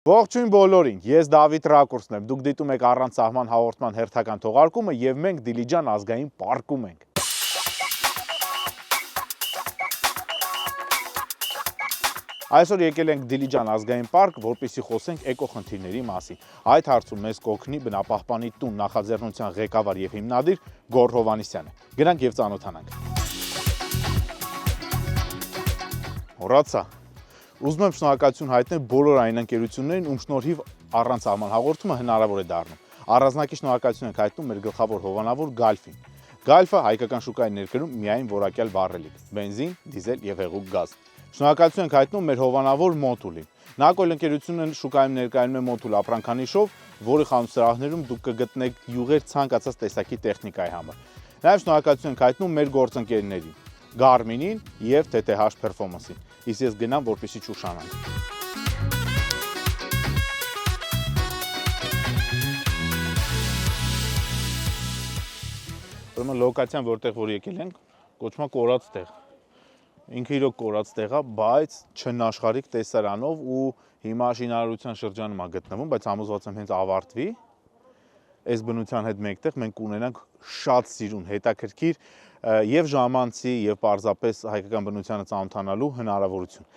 Ողջույն բոլորին, ես Դավիթ Ռակուրսն եմ, դուք դիտում եք առանց սահման հաղորդման հերթական թողարկումը և մենք Դիլիջան ազգային պարկում ենք։ Այսօր եկել ենք Դիլիջան ազգային պարկ, որպեսզի խոսենք էկոխնդիրների մասին։ Այդ հարցում մեզ կօգնի բնապահպանի տուն նախաձեռնության ղեկավար և հիմնադիր Գոռ Հովհաննիսյանը։ Գնանք և ծանոթանանք։ Մոռացա։ Ուզում եմ շնորհակալություն հայտնել բոլոր այն ընկերություններին, ում շնորհիվ առանց սահման հաղորդումը հնարավոր է դառնում։ Առանձնակի շնորհակալություն ենք հայտնում մեր գլխավոր հովանավոր Գալֆին։ Գալֆը հայկական շուկայի ներկրում միայն որակյալ վառելիք՝ բենզին, դիզել և հեղուկ գազ։ Շնորհակալություն ենք հայտնում մեր հովանավոր Մոտուլին։ Նակոլ ընկերությունը շուկայում ներկայանում է Մոտուլ ապրանքանիշով, որի խանութ-սրահներում դուք կգտնեք յուղեր ցանկացած տեսակի տեխնիկայի համար։ Նաև շնորհակալություն ենք հայտնում մեր գործընկերներին Garmin-ին և TTH Performance-ին։ Իսկ ես գնամ, որպեսզի չուշանանք։ Ուրեմն լոկացիան, որտեղ որ եկել ենք, կոչվում է կորած տեղ։ Ինքը իրոք կորած տեղ է, բայց չնաշխարհիկ տեսարանով ու հիմա շինարարության շրջանում է գտնվում, բայց համոզված եմ հենց ավարտվի։ Այս բնության հետ մեկտեղ մենք կունենանք շատ սիրուն, հետաքրքիր և ժամանցի և պարզապես հայկական բնությանը ծանոթանալու հնարավորություն։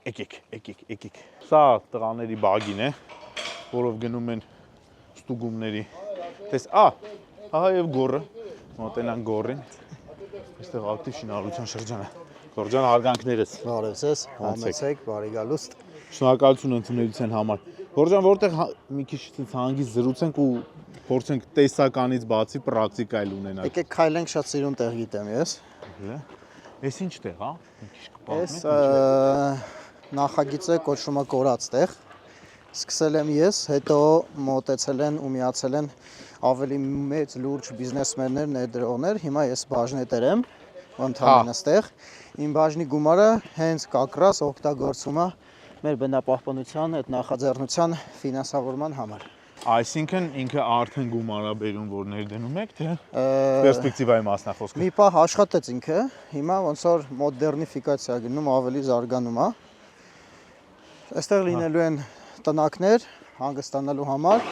Եկեք։ Սա տղաների բագին է, որով գնում են ստուգումների։ Տես, ահա և Գոռը, մոտենանք Գոռին։ Այստեղ ակտիվ շինարարության շրջան է։ Գոռ ջան, հարգանքներս։ Բարև ձեզ, համեցեք, բարի գալուստ։ Շնորհակալություն ընդունելության համար։ Գոռ ջան, որտեղ մի քիչ հանգիստ զրուցենք ու փորձենք տեսականից բացի պրակտիկա էլ ունենալ։ Եկեք քայլենք, շատ սիրուն տեղ գիտեմ ես։ Էս ինչ տեղ է, մի քիչ կպատմեք։ Նախագիծը կոչվում է կորած տեղ։ Սկսել եմ ես, հետո մոտեցել են ու միացել են ավելի մեծ լուրջ բիզնեսմեններ, ներդրողներ։ Հիմա ես բաժնետեր եմ, ընդհանրապես տեղ։ Իմ բաժնի գումարը հենց կակրաս օգտագործվում է մեր բնապահպանության այդ նախաձեռնության ֆինանսավորման համար։ Այսինքն ինքը արդեն գումար է բերում, որ ներդնում եք, թե պերսպեկտիվայի մասն է խոսքը։ Մի պահ աշխատեց ինքը, հիմա ոնց որ մոդեռնիֆիկացիա գնում, ավելի զարգանում է։ Այստեղ լինելու են տնակներ հանգստանալու համար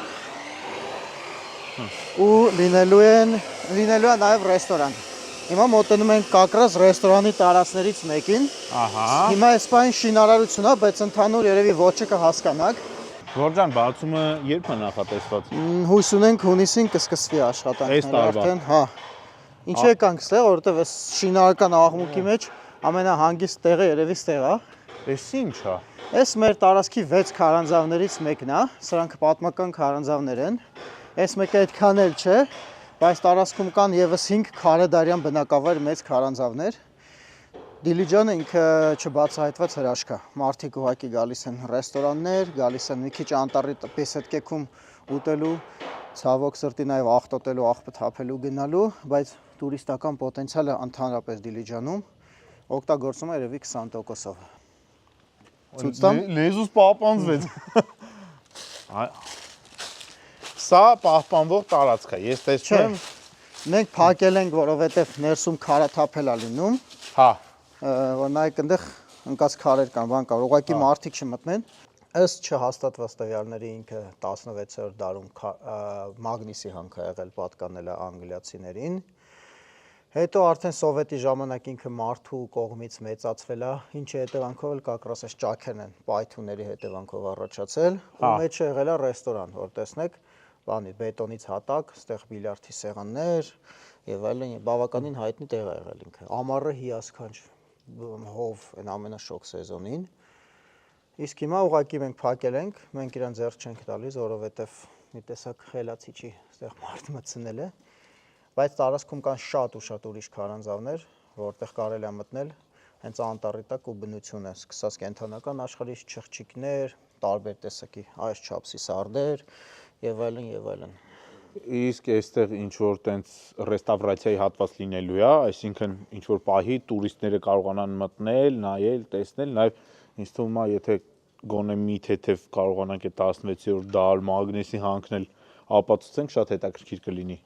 ու լինելու է նաև ռեստորան։ Հիմա մոտենում ենք կակրաս ռեստորանի տարածքներից մեկին։ Հիմա այս բան շինարարություն է, բայց ընդհանուր երևի ոճը կհասկանաք։ Գոռ ջան, բացումը երբ է նախատեսված։ Հույս ունենք հունիսին կսկսվի աշխատանքները արդեն, հա։ Ինչ եկանք ստեղ, որովհետև այս շինարարական աղմուկի մեջ ամենահանգիստ տեղը երևի ստեղ է։ Էս ինչ է։ Այս մեր տարածքի 6 քարանձավներից մեկն է, սրանք պատմական քարանձավներ են։ Այս մեկը այդքան էլ չէ, բայց տարածքում կան եւս 5 քարեդարյան բնակավայր մեծ քարանձավներ։ Դիլիջանը ինքը չբացահայտված հրաշք է։ Մարդիկ ուղղակի գալիս են ռեստորաններ, գալիս են մի քիչ անտառի պեսետկեքում ուտելու, ցավոք սրտի նաև աղտոտելու, աղբը թափելու գնալու, բայց տուրիստական պոտենցիալը ընդհանրապես Դիլիջանում օգտագործում է երևի 20%-ով։ Ցույց տամ։ Լեզուս պահպանվեց։ Սա պահպանվող տարածք է։ Ես տեսնում եմ, մենք փակել ենք, որովհետև ներսում քարաթափել է լինում։ Հա։ Որ նայեք այնտեղ ընկած քարեր կան, բան կար, ուղղակի մարդիկ չմտնեն։ Ըստ չհաստատված տվյալների ինքը 16-րդ դարում մագնիսի հանք է եղել, պատկանել է անգլիացիներին։ Հետո արդեն սովետի ժամանակ ինքը մարդու կողմից մեծացվել է, ինչի հետևանքով էլ կակրաս այս ճաքերն են պայթունների հետևանքով առաջացել, ու մեջը եղել է ռեստորան, որ տեսնեք, բանի բետոնից հատակ, ստեղ բիլիարդի սեղաններ եւ այլն, բավականին հայտնի տեղ է եղել ինքը։ Ամառը հիասքանչ հով այն ամենաշոգ սեզոնին։ Իսկ հիմա ուղղակի մենք փակել ենք, մենք իրան ձեռք չենք տալիս, որովհետեւ մի տեսակ խելացի չի ստեղ մարդ մտցնել է, բայց տարածքում կան շատ ու շատ ուրիշ քարանձավներ, որտեղ կարելի է մտնել հենց անտառի տակ ու բնությունը, սկսած կենթանական աշխարհից չղջիկներ, տարբեր տեսակի այս չափսի սարդեր եւ այլն եւ այլն։ Իսկ այստեղ ինչ որ տենց ռեստավրացիայի հատված լինելու է, այսինքն ինչ որ պահի տուրիստները կարողանան մտնել, նայել, տեսնել, նաև ինձ թվում է, եթե գոնե մի թեթև կարողանանք այդ 16-րդ դար մագնիսի հանքնել ապացուցենք, շատ հետաքրքիր կլինի։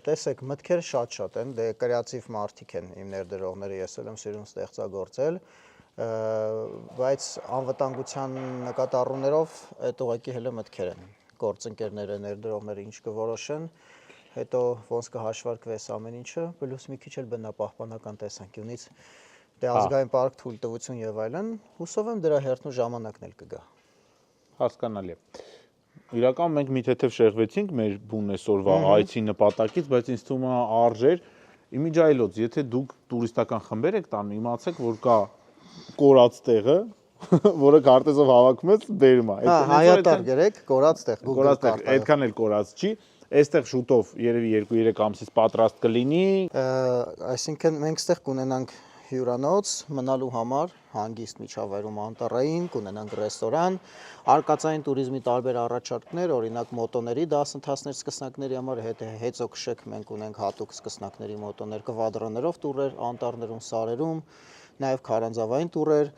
Տեսեք, մտքերը շատ են, դե կրեատիվ մարդիկ են իմ ներդրողները, ես էլ եմ սիրում ստեղծագործել։ բայց անվտանգության նկատառումներով այդ ուղղակի հենց մտքեր են գործընկերները ներդրողները ինչ կորոշեն հետո ոնց կհաշվարկվես ամեն ինչը պլյուս մի քիչ էլ բնապահպանական տեսանկյունից դե ազգային պարկ թույլտվություն եւ այլն հուսով եմ դրա հերթն ու ժամանակն էլ կգա հասկանալի է իրական մենք մի թեթև շեղվեցինք մեր բուն այսօրվա այցի նպատակից բայց ինձ թվում է արժեր իմիջայլոց եթե դուք տուրիստական խմբեր եք տանում իմացեք որ կա կորած տեղը որը քարտեզով հավաքում ես բերում է հայատար գրեք կորած տեղ Google կարտա այդքան էլ կորած չի այստեղ շուտով երևի 2-3 ամսից պատրաստ կլինի այսինքն մենք այստեղ կունենանք հյուրանոց մնալու համար հանգիստ միջավայրում անտառային կունենանք ռեստորան արկածային туриզմի տարբեր առաջարկներ օրինակ մոտոների դասընթացներ սկսնակների համար հետո քշեք մենք ունենք հատուկ սկսնակների մոտոներ կվադրաներով տուրեր անտառներում սարերում նաև քարանձավային տուրեր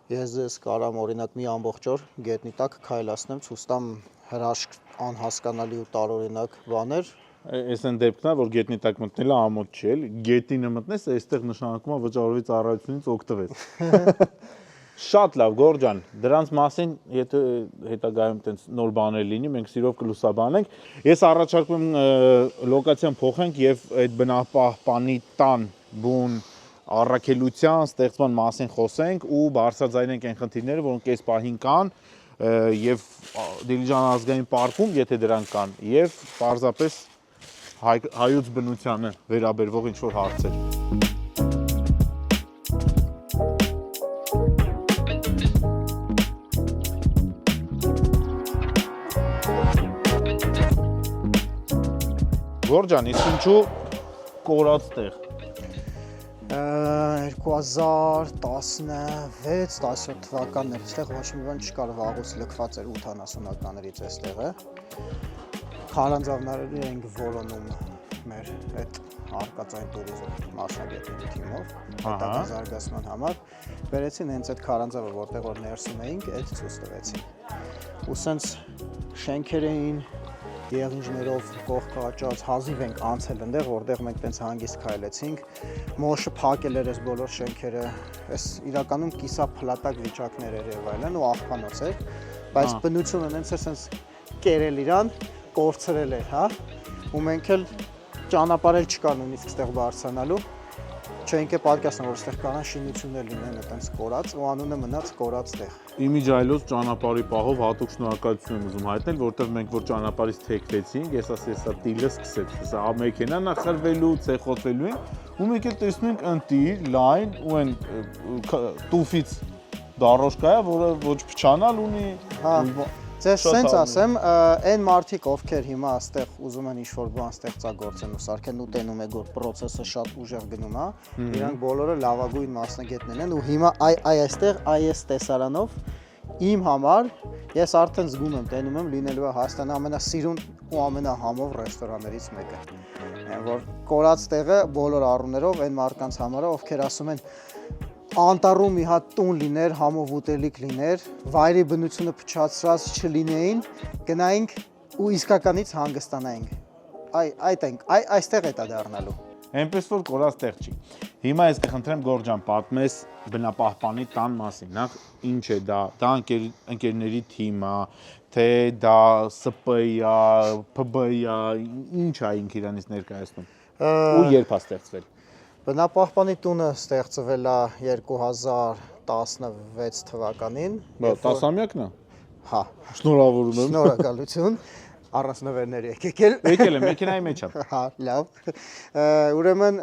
ես ձեզ կարամ օրինակ մի ամբողջ օր գետնի տակ քայլացնեմ ցույց տամ հրաշք անհասկանալի ու տարօրինակ բաներ Այս են դեպքն է, որ գետնի տակ մտնելը ամոթ չի, էլի, գետնինը մտնես, այստեղ նշանակում է վճարովի ծառայությունից օգտվես։ Շատ լավ, Գորջան, դրանց մասին, եթե հետագայում տենց նոր բաներ լինի, մենք սիրով կլուսաբանենք։ Ես առաջարկում եմ լոկացիան փոխենք եւ այդ բնապահպանի տան բուն առաքելության ստեղծման մասին խոսենք ու բարձրաձայնենք այն խնդիրները, որոնք այս պահին կան եւ Դիլիջան ազգային պարկում, եթե դրանք կան, եւ պարզապես հայոց բնությանը վերաբերվող ինչ-որ հարցեր։ Գորջան, իսկ ինչու կորած տեղ։ 2016-17 թվականներ այստեղ ոչ մի բան չկար վաղուց լքված էր 80-ականներից այստեղը քարանձավների ենք որոնում մեր այդ արկածային туриզմ մասնագետների թիմով հետազարգացման համար բերեցին հենց այդ քարանձավը որտեղ որ ներսում էինք այդ ցույց տվեցին ու սենց շենքեր էին եղինջներով կողքը աճած հազիվ ենք անցել այնտեղ որտեղ մենք տենց հանգիստ քայլեցինք մոշը փակել էր այս բոլոր շենքերը այս իրականում կիսափլատակ վիճակներ էր եւ այլն ու աղբանոց էր բայց բնությունը նենց է սենց կերել իրան կորցրել էր հա ու մենք էլ ճանապարհել չկար նույնիսկ այդտեղ բարձրանալու չենք է պատկասն որ այդտեղ կանան շինություններ լինեն այտենց կորած ու անունը մնաց կորած տեղ Իմիջայլոց ճանապարհի պահով հատուկ շնորհակալություն եմ ուզում հայտնել, որտեղ մենք որ ճանապարհից թեքվեցինք, ես ասա տիլը սկսեց, հեսա մեքենան ախրվելու, ցեխոտվելու են, ու մենք էլ տեսնում ենք ընտիր, լայն ու այն տուֆից դարոշկա է, որը ոչ փչանալ ունի, Ձեզ սենց ասեմ, այն մարդիկ, ովքեր հիմա այստեղ ուզում են ինչ-որ բան ստեղծագործեն ու սարքեն ու տենում է որ պրոցեսը շատ ուժեղ գնում է, իրանք բոլորը լավագույն մասնագետներ են ու հիմա այստեղ այս տեսարանով իմ համար ես արդեն զգում եմ, տենում եմ լինելու է Հայաստանի ամենասիրուն ու ամենահամով ռեստորաններից մեկը։ Որ կորած տեղը բոլոր առումներով այն մարդկանց համար է, ովքեր ասում են անտառում մի հատ տուն լիներ, համով ուտելիք լիներ, վայրի բնությունը փչացրած չլինեին, գնայինք ու իսկականից հանգստանայինք։ Այստեղ է դա դառնալու։ Այնպես որ կորած տեղ չի։ Հիմա ես կխնդրեմ Գորջան պատմես բնապահպանի տան մասին։ Նախ ինչ է դա ընկերների թիմը, թե դա ՍՊ-ա, ՓԲ-ա, ինչ է ինքը իրանից ներկայացնում։ Ու երբ է ստեղծվել։ Բնապահպանի տունը ստեղծվել է 2016 թվականին։ 10-ամյակն է։ Հա, շնորհավորում եմ։ Շնորհակալություն։ Առանց նվերների եկել։ Եկել եմ, մեքենայի մեջ եմ։ Հա, լավ։ Ուրեմն,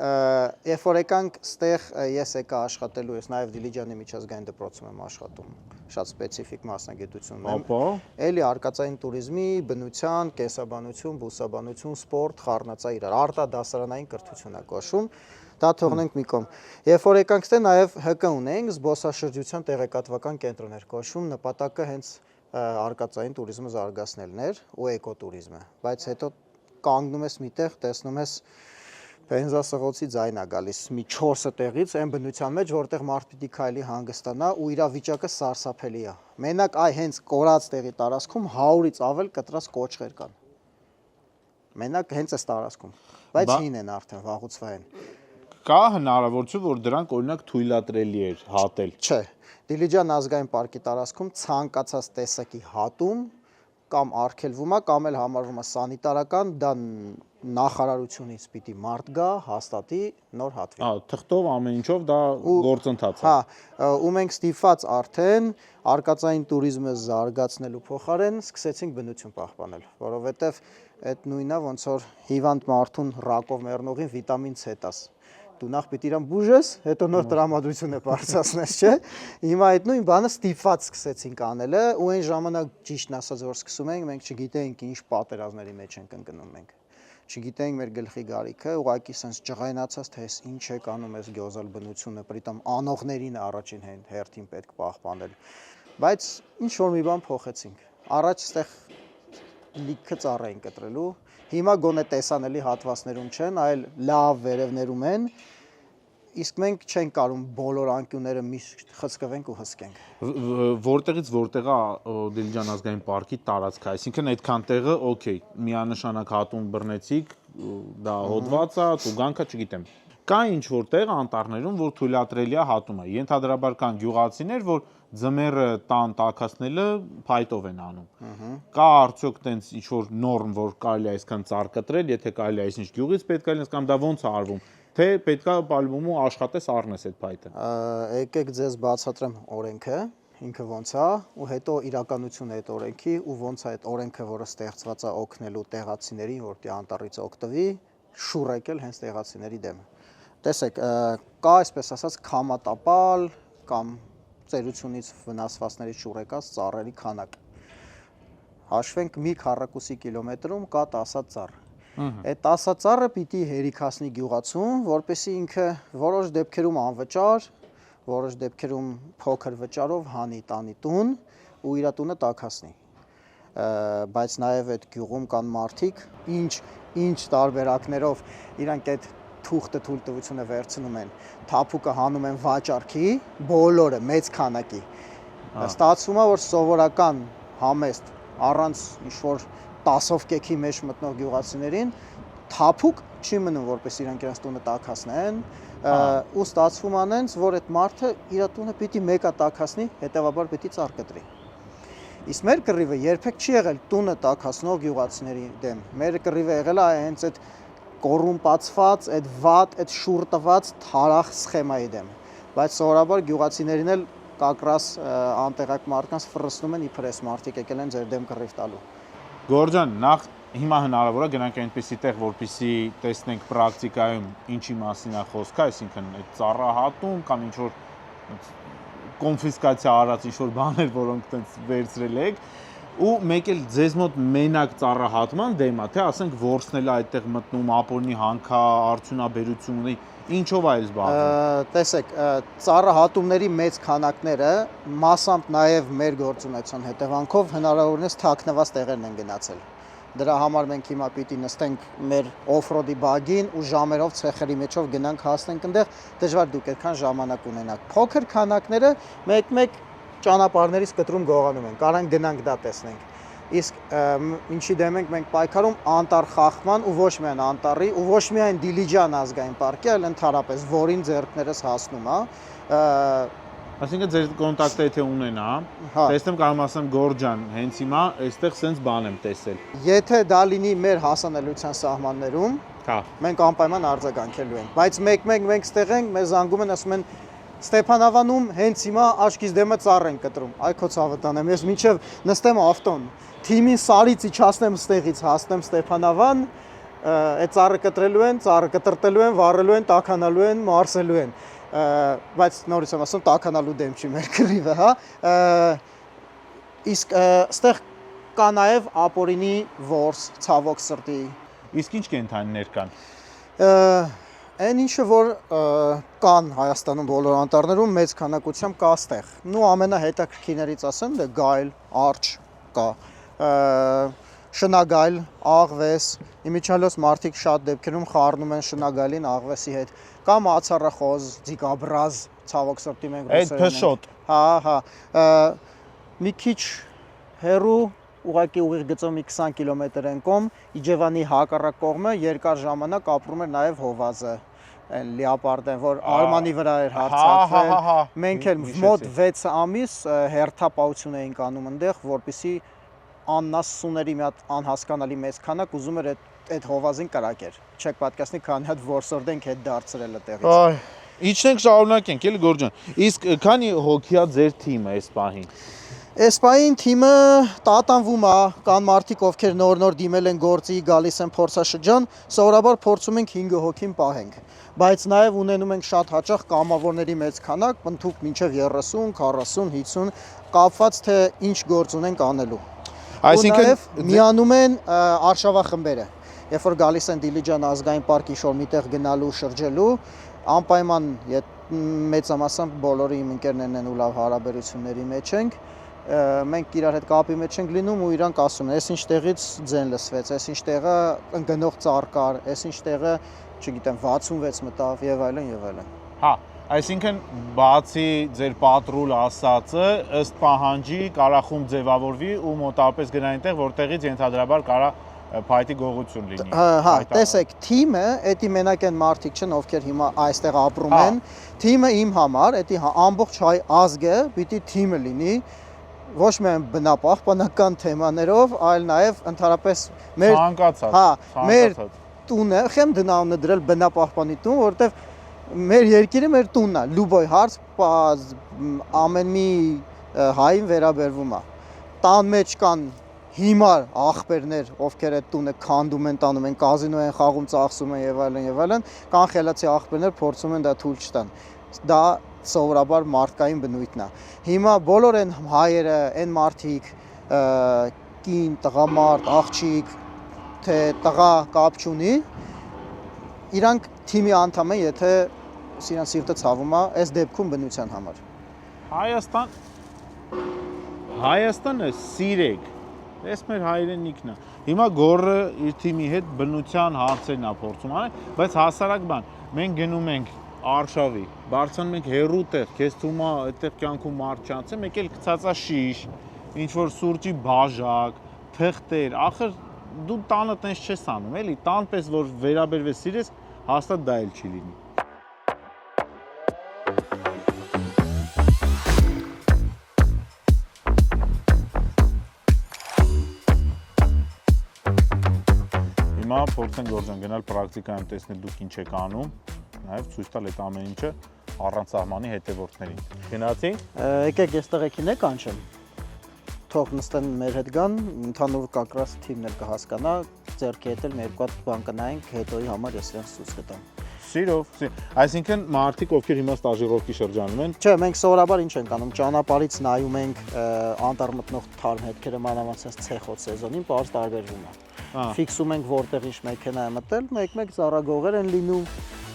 երբ որ եկանք ստեղ ես եկա աշխատելու, ես նաև Դիլիջանի միջազգային դպրոցում եմ աշխատում։ Շատ սպეციფიկ մասնագիտություն ունեմ։ Ապա։ Էլի արկածային туриզմի, բնության, կենսաբանություն, բուսաբանություն, սպորտ, խառնածայր, արտադասարանային կրթություն է կոչվում։ Դա թողնենք մի կողմ։ Երբ որ եկանք ստե նաև ՀԿ ունենք, զբոսաշրջության տեղեկատվական կենտրոն էր կոչվում, նպատակը հենց արկածային туриզմը զարգացնելն էր ու էկոտուրիզմը, բայց հետո կանգնում ես միտեղ, տեսնում ես բենզասղոցի ձայն է գալիս մի 4 տեղից այն բնության մեջ, որտեղ մարդ պիտի քայլի հանգստանա ու իր վիճակը սարսափելի է։ Մենակ հենց կորած տեղի տարածքում 100-ից ավել կտրած կոճղեր կան։ Մենակ հենց այս տարածքում, բայց հին են արդեն վաղուց վայ են։ կա հնարավորություն, որ դրանք օրինակ թույլատրելի էր հատել։ Չէ, Դիլիջան ազգային պարկի տարածքում ցանկացած տեսակի հատում կամ արգելվում է, կամ էլ համարվում է սանիտարական, դա նախարարությունից պիտի մարդ գա, հաստատի, նոր հատվի։ Թղթով ամեն ինչով դա գործընթաց է։ Հա, ու մենք ստիպված արդեն արկածային туриզմը զարգացնելու փոխարեն սկսեցինք բնություն պահպանել, որովհետև այդ նույնը ոնց որ հիվանդ մարդուն ռակով մեռնողին վիտամին C տաս։ Դու նախ պիտի իրան բուժես, հետո նոր տրամադրությունը բարձրացնես, չէ։ Հիմա այդ նույն բանը ստիպված սկսեցինք անելը, ու այն ժամանակ ճիշտն ասած որ սկսում ենք, մենք չգիտեինք ինչ պատերազմների մեջ ենք ընկնում մենք։ Չգիտեինք մեր գլխի գարիքը, ուղղակի sense ջղայնացած թե էս ինչ է կանում էս գյոզալ բնությունը, պրիտոմ անողներին առաջին հերթին պետք պահպանել։ Բայց ինչ որ մի բան փոխեցինք։ Առաջ ստեղ լիքը ծառ էին կտրելու, հիմա գոնե տեսանելի հատվածներում չեն, այլ լավ վերևներում են, իսկ մենք չենք կարում բոլոր անկյունները միշտ խցկվենք ու հսկենք։ Որտեղից որտեղ է Դիլիջան ազգային պարկի տարածքը, այսինքն այդքան տեղը, օքեյ, միանշանակ հատում բռնեցիք, դա հոդված է, տուգանքը, չգիտեմ։ Կա ինչ որտեղ անտառներում, որ թույլատրելի է հատումը։ Ենթադրաբար կան գյուղացիներ, որ ձմեռը տան տաքացնելը փայտով են անում։ Կա արդյոք տենց ինչ որ նորմ, որ կարելի է այսքան ծառ կտրել, եթե կարելի է այսինչ գյուղից պետք է լինես կամ դա ոնց է արվում, թե պետքա բալբում ու աշխատես առնես այդ փայտը։ Եկեք ձեզ բացատրեմ օրենքը, ինքը ոնց է, ու հետո իրականությունը այդ օրենքի ու ոնց է այդ օրենքը, որը ստեղծված է օգնելու տեղացիներին, որ դի անտառից օգտվի, շուռ եկել հենց տեղացիների դեմ։ Տեսեք, կա այսպես ասած քամատապալ կամ ծերությունից վնասվածներից շուռ եկած ծառերի քանակ։ Հաշվենք մի քառակուսի կիլոմետրում կա 10 ծառ։ Այդ 10 ծառը պիտի հերիքացնի գյուղացուն, որպեսզի ինքը որոշ դեպքերում անվճար, որոշ դեպքերում փոքր վճարով հանի տանի տուն ու իր տունը տաքացնի։ Բայց նաև այդ գյուղում կան մարդիկ, ինչ տարբերակներով իրանք այդ թուղթը թույլտվությունը վերցնում են, թափուկը հանում են վաճառքի, բոլորը մեծ քանակի։ Ստացվում է, որ սովորական համեստ առանց ինչ-որ 10-ով կեքի մեջ մտնող գյուղացիներին թափուկ չի մնում, որպես իրանք իրենց տունը տաքացնեն, ու ստացվում անենց, որ այդ մարդը իր տունը պիտի մեկա տաքացնի, հետևաբար պիտի ծառ կտրի։ Իսկ մեր կռիվը երբեք չի եղել տունը տաքացնող գյուղացիների դեմ։ Մեր կռիվը եղել է հենց այդ կոռումպացված, այդ վատ, այդ շուռ տված թարախ սխեմայի դեմ։ Բայց սովորաբար գյուղացիներին էլ կակրաս անտեղակ մարդկանց ֆրստում են իբր էս մարդիկ եկել են ձեր դեմ կռիվ տալու։ Գորջան, նախ հիմա հնարավոր է գնանք այնպիսի տեղ, որպեսզի տեսնենք պրակտիկայում ինչի մասին է խոսքը, այսինքն այդ ծառահատում կամ ինչ որ կոնֆիսկացիա արած ինչ որ բաներ, որոնք տենց վերցրել եք, ու մեկ էլ ձեզ մոտ մենակ ծառահատման դեմ է, թե ասենք որսնել այդտեղ մտնում, ապօրինի հանքա, արդյունաբերություն ունի, ինչով է զբաղվում։ Տեսեք, ծառահատումների մեծ քանակները մասամբ նաև մեր գործունեության հետևանքով հնարավորինս թաքնված տեղերն են գնացել։ Դրա համար մենք հիմա պիտի նստենք մեր օֆրոդի բագին ու ժամերով ցեխերի մեջով գնանք հասնենք այնտեղ, դժվար դուք այդքան ժամանակ ունենաք։ Փոքր քանակները մեկ-մեկ ճանապարհներից կտրում գողանում են, կարան գնանք դա տեսնենք։ Իսկ ինչի դեմ ենք մենք պայքարում անտառ խախտման ու ոչ միայն անտառի ու ոչ միայն Դիլիջան ազգային պարկի, այլ ընդհանրապես որին ձեռքներս հասնում է։ Այսինքն ձեր կոնտակտը եթե ունենա, տեսնեմ կարող ասեմ Գորջան, հենց հիմա այստեղ սենց բան եմ տեսել։ Եթե դա լինի մեր հասանելիության սահմաններում, մենք անպայման արձագանքելու ենք, բայց մեկ-մեկ մենք ստեղ ենք, մեզ զանգում են, ասում են Ստեփանավանում հենց հիմա աչքից դեմը ծառ են կտրում։ Այ քո ցավը տանեմ, ես մինչև նստեմ ավտոն, թիմին սարից իջացնեմ ստեղից, հասնեմ Ստեփանավան, այդ ծառը կտրելու են, ծառը կտրտելու են, վառելու են, տաքանալու են, մարսելու են։ Բայց նորից եմ ասում, տաքանալու դեմ չի մեր կռիվը, հա։ Իսկ այստեղ կա նաև ապօրինի որս, ցավոք սրտի։ Իսկ ինչ կենդանիներ կան։ Այն ինչը որ կան Հայաստանում բոլոր անտառներում մեծ քանակությամբ կա այստեղ։ Նու ամենահետաքրքիրներից ասեմ, դա գայլ, արջ կա, շնագայլ, աղվես, իմիջիալոց մարդիկ շատ դեպքերում խառնում են շնագայլին աղվեսի հետ, կամ ացառախոզ, ձիգաբրազ, ցավոք սրտի մենք ռուսերեն։ Այդ փշոտ։ Հա, մի քիչ հեռու ուղղակի ուղիղ գծով մի 20 կիլոմետր են կողմ Իջևանի հակառակ կողմը երկար ժամանակ ապրում էր նաև հովազը։ այն լիապարդեն, որ Արմանի վրա էր հարձակվել։ Մենք էլ մոտ 6 ամիս հերթապահություն էինք անում այնտեղ, որպեսզի աննասուների մի հատ անհասկանալի մեծ քանակ ուզում էր այդ հովազին կրակեր։ Չեք պատկասնի քանի հատ որսորդ ենք հետ դարձրել այդտեղից։ Այ, իջնենք շարունակենք, էլի Գորջան։ Իսկ քանի հոգիա ձեր թիմը այս պահին։ Էսպային թիմը տատանվում է, կան մարդիկ, ովքեր նոր դիմել են գործի, գալիս են փորձաշրջան, սովորաբար փորձում ենք 5 հոգին պահենք, բայց նաև ունենում ենք շատ հաճախ կամավորների մեծ քանակ, ընդհանուր մինչև 30, 40, 50, կապված թե ինչ գործ ունենք անելու։ Այսինքն միանում են արշավախմբերը, երբ որ գալիս են Դիլիջան ազգային պարկ իշոր միտեղ գնալու, շրջելու, անպայման մեծամասամբ բոլորը իմ ընկերներն են ու լավ հարաբերությունների մեջ ենք, մենք իրար հետ կապի մեջ ենք լինում ու իրանք ասում են, այս ինչ տեղից ձեն լսվեց, այս ինչ տեղը ընկնող ծառ կար, այս ինչ տեղը, չգիտեմ, 66 մտավ եւ այլն եւ այլն։ Հա, այսինքն բացի ձեր պատրուլ ասածը, ըստ պահանջի կարա խումբ ձևավորվի ու մոտավորապես գնա այնտեղ, որտեղից ենթադրաբար կարա փայտի գողություն լինի։ Հա, տեսեք, թիմը, էդի մենակ են մարդիկ չեն, ովքեր հիմա այստեղ ապրում են, թիմը իմ համար, էդի ամբողջ հայ ազգը պիտի թիմը լինի, ոչ միայն բնապահպանական թեմաներով, այլ նաև ընդհանրապես մեր մեր տունը, խեմ դնանունը դրել բնապահպանի տուն, որովհետև մեր երկիրը մեր տունն է, լուբոյ հարց ամեն մի հային վերաբերվում է։ Տան մեջ կան հիմար աղբերներ, ովքեր այդ տունը քանդում են, տանում են, կազինո են խաղում, ծախսում են եւ այլն, կան խելացի աղբերներ փորձում են դա թույլ չտան։ Դա սովորաբար մարդկային բնույթն է։ Հիմա բոլոր այն հայերը, այն մարդիկ, կին, տղամարդ, աղջիկ, թե տղա կապ չունի, իրանք թիմի անդամ են, եթե իրանց սիրտը ցավում է, այս դեպքում բնության համար։ Հայաստանը սիրեք, այս մեր հայրենիքն է։ Հիմա Գոռը իր թիմի հետ բնության հարցերն է փորձում անել, բայց հասարակ բան, մենք գնում ենք Արշավի, բարձրանում ենք հերու տեղ, քեզ թվում է այդտեղ կյանքում մարդ չանցե, մեկ էլ գցածա շիշ, ինչ որ սուրճի բաժակ, թղթեր, ախր դու տանը տենց չես անում, էլի, տան պես որ վերաբերվես սիրես, հաստատ դա էլ չի լինի։ Հիմա փորձենք Գորջան գնալ պրակտիկայում տեսնել դուք ինչ եք անում, նաև ցույց տալ այդ ամեն ինչը առանց սահմանի հետևորդներին։ Գնացինք։ Եկեք այստեղ եկինեք անչեմ։ Թող նստեն մեր հետ գան, ընդհանուր կակրաս թիմն էլ կհասկանա, ձեռքի հետ էլ մեր կողմ բան կնայենք, հետոյի համար ես իրենց ցույց կտամ։ Սիրով, այսինքն մարդիկ, ովքեր հիմա ստաժիռովքի շրջանում են։ Չէ, մենք սովորաբար ինչ ենք անում, ճանապարհից նայում ենք անտառ մտնող թարմ հետքերը մանավանդ ցեխոց սեզոնին, բարձ տարբերվում է։ Ֆիքսում ենք որտեղ ինչ մեքենա է մտել, մեկ-մեկ ծառագողեր են լինում,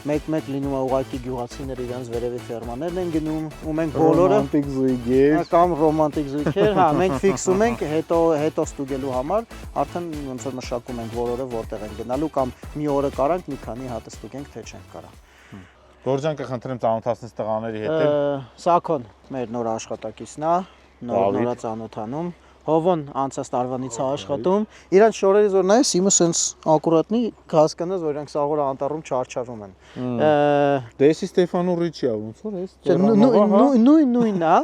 մեկ-մեկ լինում է ուղղակի գյուղացիները իրենց վերևի ֆերմաներն են գնում, ու մենք բոլորը ռոմանտիկ զույգեր կամ ռոմանտիկ զույգեր, հա, մենք ֆիքսում ենք, հետո ստուգելու համար արդեն ոնց որ մշակում ենք բոլորը որտեղ են գնալու կամ մի օրը կարանք մի քանի հատ ստուգենք թե չենք կարա։ Գորջան կխնդրեմ ծանոթացնես տղաների հետ։ Սաքոն մեր նոր աշխատակիցն է, նորա ծանոթանում։ Հովոն անցած տարվանից է աշխատում։ Իրանց շորերից որ նայես, իմը սենց ակուրատնի հասկանաս, որ իրանք սաղորը անտառում չարչարում են։ Դեսի Ստեֆանո Ռիչիա ոնց որ էս։ Նույնն է։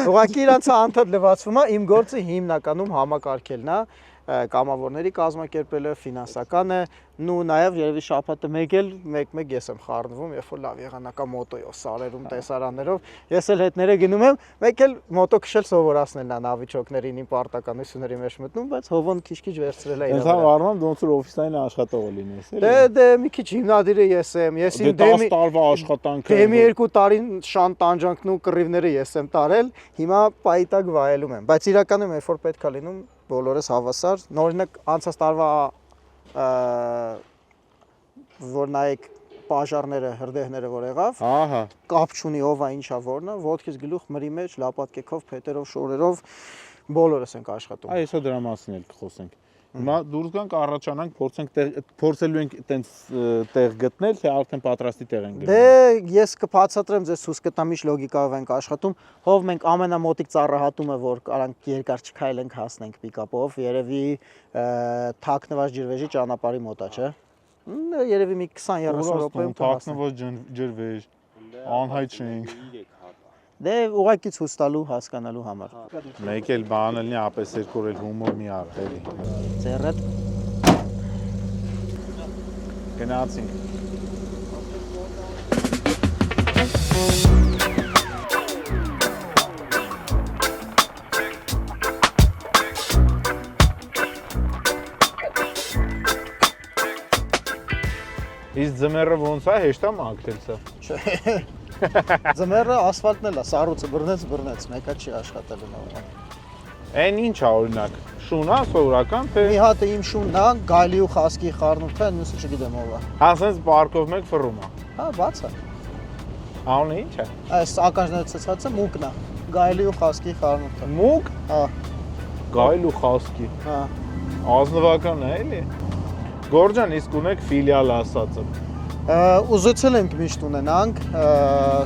Ուղղակի իրանց անընդհատ լվացվում է, իմ գործը հիմնականում համակարգելն է, կամավորների կազմակերպելը, ֆինանսականը, նու նաև երևի շաբաթը մեկ ես եմ խառնվում, երբ որ լավ եղանակա մոտոյով, սարերում, տեսարաններով, ես էլ հետները գնում եմ, մեկ էլ մոտո քշել սովորացնելն է նավիճոկներին իմ պարտականությունների մեջ մտնում, բայց Հովոն քիչ-քիչ վերցրել է իրավաբար։ Ես առնում ոնց որ օֆիսային աշխատող լինես, էլի։ Դե մի քիչ հիմնադիրը ես եմ, ես իմ 10 տարվա աշխատանքը։ Դեմի 2 տարին շան տանջանքն ու կռիվները ես եմ տարել, հիմա պայտակ վայելում եմ, բայց իրականում երբ որ պետք է լինում բոլորս հավասար, նորինակ անցած տարվա որ նայեք պաժարները, հրդեհները որ եղավ, կապ չունի ով է ինչա որն է, ոտքից գլուխ մրի մեջ, լապատկեքով, փետերով, շորերով բոլորս ենք աշխատում։ Այսօր դրա մասին էլ կխոսենք։ Հիմա դուրս գանք առաջանանք, փորձելու ենք այտենց տեղ գտնել, թե արդեն պատրաստի տեղ ենք գտնել։ Դե ես կբացատրեմ ձեզ ցույց կտամ ինչ լոգիկայով ենք աշխատում։ Հով մենք ամենամոտիկ ծառահատումը, որ կարանք երկար չքայլենք հասնենք պիկապով, երևի թաքնված ջրվեժի ճանապարհի մոտ է, չէ։ Երևի մի 20-30 րոպեում թաքնված ջրվեր, անհայտ չենք։ Դե ուղղակի ցույց տալու հասկանալու համար։ Մեկ էլ բանը լինի, ապես երկու էլ հումոր մի արա, էլի։ Ձեռդ Գնացինք։ Իսկ ձմեռը ոնց է, հեշտ է մաքրել սա։ Ձմեռը ասֆալտն էլ է, սառույցը բռնեց, մեկը չի աշխատելու նորմալ։ Այն ինչ է օրինակ, շուն է սովորական թե։ Մի հատը իմ շունն է, գայլի ու խասկի խառնուրդը, մյուսը չգիտեմ ով է։ Հա, սենց պարկով մեկ ֆռում է։ Հա, բաց է։ Անունը ինչ է։ Այս ականջները ցցածը մուկն է, գայլի ու խասկի խառնուրդը։ Մուկ, Հա, գայլ ու խասկի։ հա։ Ազնվական է, էլի։ Գորջան, իսկ ունեք ֆիլիալ ասածը։ Ուզեցել ենք միշտ ունենանք,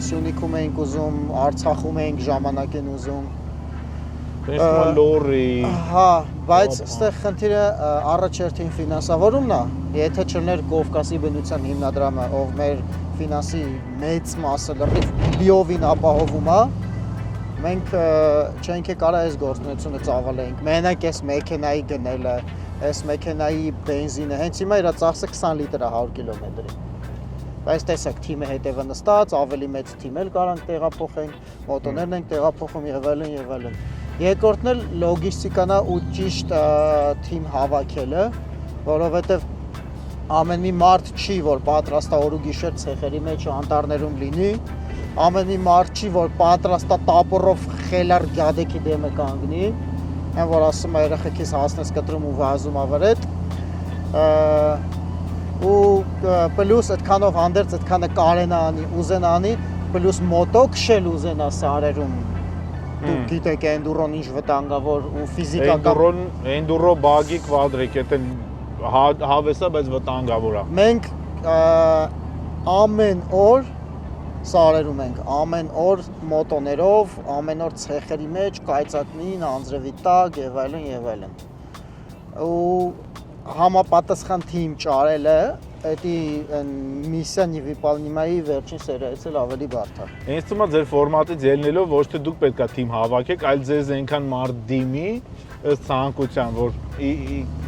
Սյունիքում էինք ուզում, Արցախում էինք ժամանակ են ուզում։ Տեսնում լորի։ Հա, բայց այստեղ խնդիրը առաջերտին ֆինանսավորումն է։ Եթե չլներ Կովկասի բնության հիմնադրամը, ով մեր ֆինանսի մեծ մասը լիովին ապահովում է, մենք չենք կարա այս գործունեությունը ծավալենք։ Մենակ այս մեքենայի գնելը, այս մեքենայի բենզինը, հենց հիմա իր ծախսը 20 լիտր է 100 կիլոմետրի։ Բայց տեսեք, թիմը հետևը նստած, ավելի մեծ թիմ էլ կարանք տեղափոխենք, մոտոներն ենք տեղափոխում եւ այլն։ Երկրորդն էլ լոգիստիկան է ու ճիշտ թիմ հավաքելը, որովհետեւ ամեն մի մարդ չի, որ պատրաստ է օր ու գիշեր ցեխերի մեջ անտառներում լինի, ամեն մի մարդ չի, որ պատրաստ է տապորով խելար գադեքի դեմը կանգնի, այն որ ասում է երեխեքիս հասնես կտրում ու վազում ավրետ, ու պլյուս այդքանով հանդերձ այդքանը կարենա անի, ուզենա անի, պլյուս մոտո քշել ուզենա սարերում, դուք գիտեք էնդուրոն ինչ վտանգավոր ու ֆիզիկական Էնդուրո բագի կվադրիկ, եթե հավեսա, բայց վտանգավոր է։ Մենք ամեն օր սարերում ենք, ամեն օր մոտոներով, ամեն օր ցեխերի մեջ, կայծակնին, անձրևի տակ եւ այլն։ Ու համապատասխան թիմ ճարելը, էդի միսիա նիվիպալնիմայի վերջին սերիայից էլ ավելի բարդ է։ Ինձ թվում է ձեր ֆորմատից ելնելով ոչ թե դուք պետքա թիմ հավաքեք, այլ ձեզ այնքան մարդ դիմի ըստ ցանկության, որ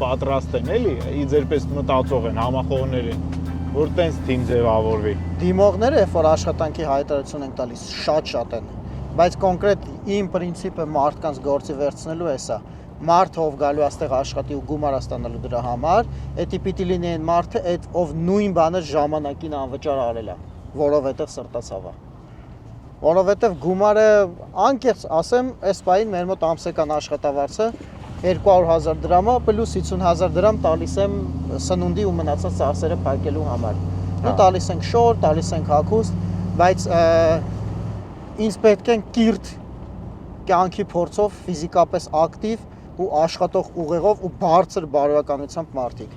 պատրաստ են, էլի, ձերպես մտածող են, համախոհներ են, որ տենց թիմ ձևավորվի։ Դիմողները, երբ որ աշխատանքի հայտարարություն են տալիս, շատ են, բայց կոնկրետ իմ պրինցիպը մարդկանց գործի վերցնելու է սա։ Մարդ ով գալու աստեղ աշխատի ու գումար ստանալու դրա համար, էդի պիտի լինի այն մարդը, այդ ով նույն բանը ժամանակին անվճար արել է, որովհետև սրտացավ է։ Որովհետև գումարը անկեղծ ասեմ, այս պահին մեր մոտ ամսական աշխատավարձը 200,000 դրամ է, պլյուս 50,000 դրամ տալիս եմ սնունդի ու մնացած ծախսերը փակելու համար։ Ու տալիս ենք շոր, տալիս ենք հագուստ, բայց ինձ պետք են կիրթ կյանքի փորձով, ֆիզիկապես ակտիվ ու աշխատող ուղեղով ու բարձր բարոյականությամբ մարդիկ։